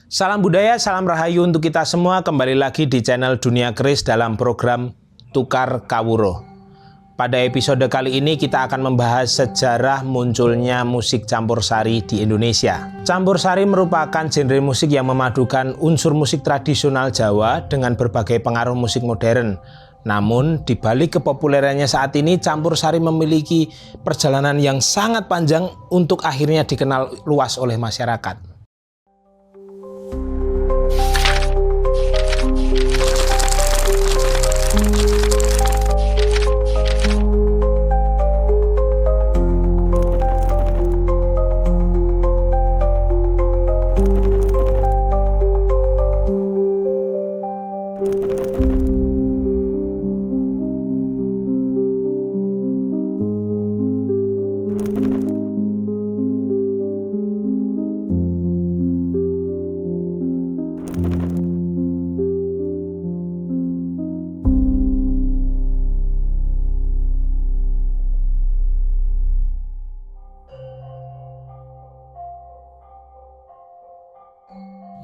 Salam budaya, salam rahayu untuk kita semua. Kembali lagi di channel Dunia Keris dalam program Tukar Kawruh. Pada episode kali ini kita akan membahas sejarah munculnya musik campursari di Indonesia. Campursari merupakan genre musik yang memadukan unsur musik tradisional Jawa dengan berbagai pengaruh musik modern. Namun, di balik kepopulerannya saat ini, campursari memiliki perjalanan yang sangat panjang untuk akhirnya dikenal luas oleh masyarakat.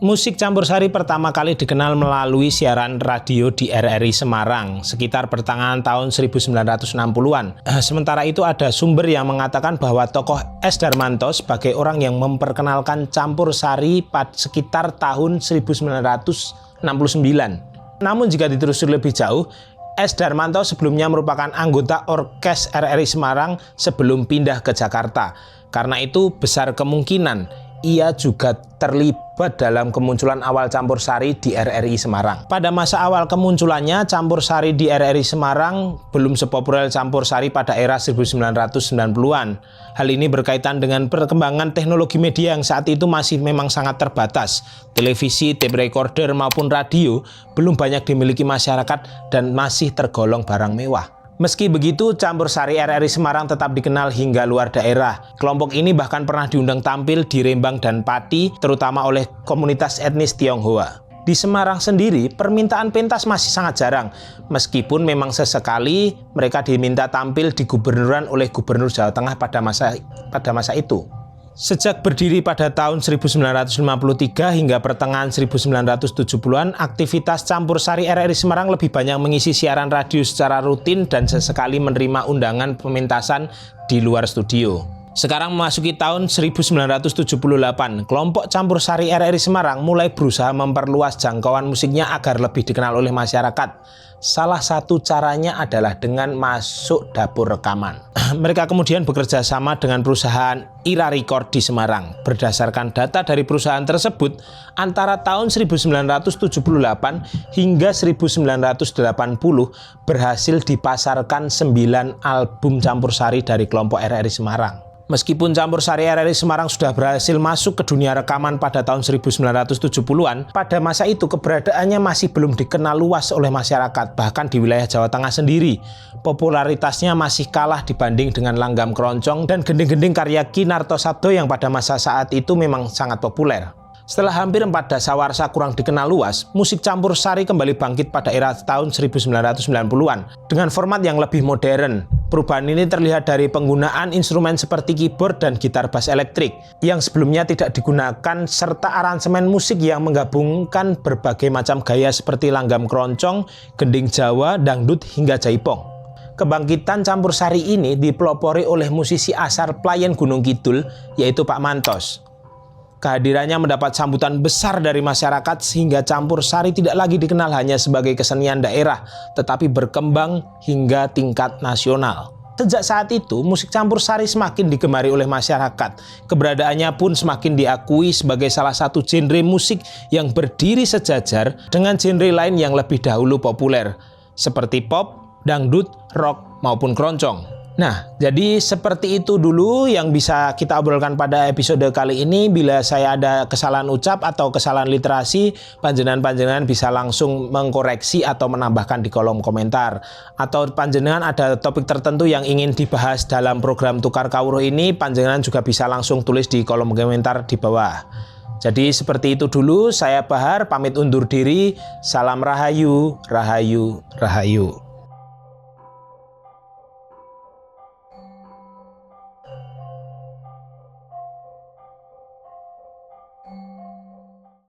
Musik campursari pertama kali dikenal melalui siaran radio di RRI Semarang sekitar pertengahan tahun 1960-an. Sementara itu ada sumber yang mengatakan bahwa tokoh S. Darmanto sebagai orang yang memperkenalkan campursari pada sekitar tahun 1969. Namun jika ditelusuri lebih jauh, S. Darmanto sebelumnya merupakan anggota orkes RRI Semarang sebelum pindah ke Jakarta. Karena itu besar kemungkinan ia juga terlibat dalam kemunculan awal campursari di RRI Semarang. Pada masa awal kemunculannya, campursari di RRI Semarang belum sepopuler campursari pada era 1990-an. Hal ini berkaitan dengan perkembangan teknologi media yang saat itu masih memang sangat terbatas. Televisi, tape recorder maupun radio belum banyak dimiliki masyarakat dan masih tergolong barang mewah. Meski begitu, campursari RRI Semarang tetap dikenal hingga luar daerah. Kelompok ini bahkan pernah diundang tampil di Rembang dan Pati, terutama oleh komunitas etnis Tionghoa. Di Semarang sendiri, permintaan pentas masih sangat jarang, meskipun memang sesekali mereka diminta tampil di gubernuran oleh Gubernur Jawa Tengah pada masa itu. Sejak berdiri pada tahun 1953 hingga pertengahan 1970-an, aktivitas campursari RRI Semarang lebih banyak mengisi siaran radio secara rutin dan sesekali menerima undangan pementasan di luar studio. Sekarang memasuki tahun 1978, kelompok campursari RRI Semarang mulai berusaha memperluas jangkauan musiknya agar lebih dikenal oleh masyarakat. Salah satu caranya adalah dengan masuk dapur rekaman. Mereka kemudian bekerja sama dengan perusahaan Ira Record di Semarang. Berdasarkan data dari perusahaan tersebut, antara tahun 1978 hingga 1980 berhasil dipasarkan 9 album campursari dari kelompok RRI Semarang. Meskipun campursari RRI Semarang sudah berhasil masuk ke dunia rekaman pada tahun 1970-an, pada masa itu keberadaannya masih belum dikenal luas oleh masyarakat, bahkan di wilayah Jawa Tengah sendiri. Popularitasnya masih kalah dibanding dengan Langgam Keroncong dan gending-gending karya Ki Nartosabdo yang pada masa saat itu memang sangat populer. Setelah hampir 4 dasawarsa kurang dikenal luas, musik campursari kembali bangkit pada era tahun 1990-an dengan format yang lebih modern. Perubahan ini terlihat dari penggunaan instrumen seperti keyboard dan gitar bass elektrik yang sebelumnya tidak digunakan serta aransemen musik yang menggabungkan berbagai macam gaya seperti langgam keroncong, gending Jawa, dangdut hingga jaipong. Kebangkitan campursari ini dipelopori oleh musisi asal Playen Gunung Kidul yaitu Pak Mantos. Kehadirannya mendapat sambutan besar dari masyarakat sehingga campursari tidak lagi dikenal hanya sebagai kesenian daerah, tetapi berkembang hingga tingkat nasional. Sejak saat itu, musik campursari semakin digemari oleh masyarakat. Keberadaannya pun semakin diakui sebagai salah satu genre musik yang berdiri sejajar dengan genre lain yang lebih dahulu populer, seperti pop, dangdut, rock, maupun keroncong. Nah, jadi seperti itu dulu yang bisa kita obrolkan pada episode kali ini. Bila saya ada kesalahan ucap atau kesalahan literasi, panjenengan bisa langsung mengkoreksi atau menambahkan di kolom komentar. Atau panjenengan ada topik tertentu yang ingin dibahas dalam program Tukar Kawruh ini, panjenengan juga bisa langsung tulis di kolom komentar di bawah. Jadi seperti itu dulu, saya Bahar pamit undur diri. Salam rahayu, rahayu, rahayu.